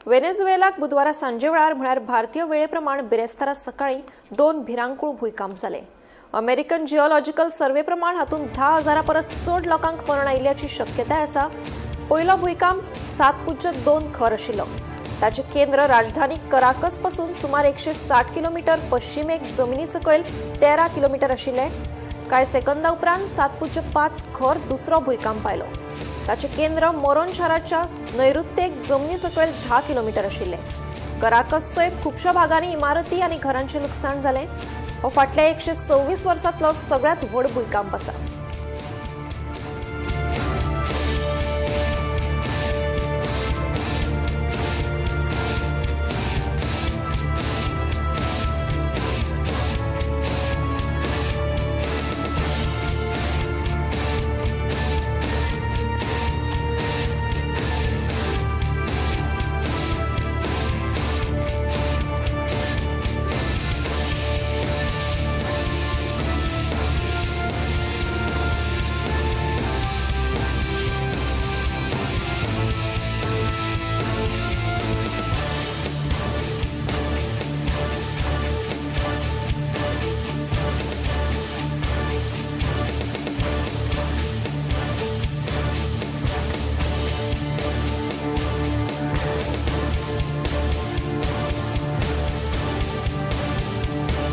वेनेझुएलाक बुधवारा सांजे वेळार म्हळ्यार भारतीय वेळेप्रमाण बिरेस्तारा सकाळी 2 भिरांकूळ भूंयकांप जाले। अमेरिकन जिओलॉजिकल सर्वे प्रमाण हातूंत 10,000 परस चड लोकांक मरण आयिल्ल्याची शक्यताय आसा। पयलो भूंयकांप 7.2 खर आशिल्लो। ताचे केंद्र राजधानी कराकस पासून सुमार 160 किलोमीटर पश्चिमेक जमनी सकयल 13 किलोमीटर आशिल्ले। कांय सेकंदां उपरांत 7.5 खर दुसरो भूंयकांप आयलो। ताचे केंद्र मोरोन शाराच्या नैऋत्येक जमनी सकयल 10 किलोमीटर आशिल्ले। कराकस सयत खुबशा भागांनी इमारती आनी घरांचे लुकसाण जालें। हो फाटल्या 126 वर्सांतलो सगळ्यांत व्हड भूंयकांप आसा।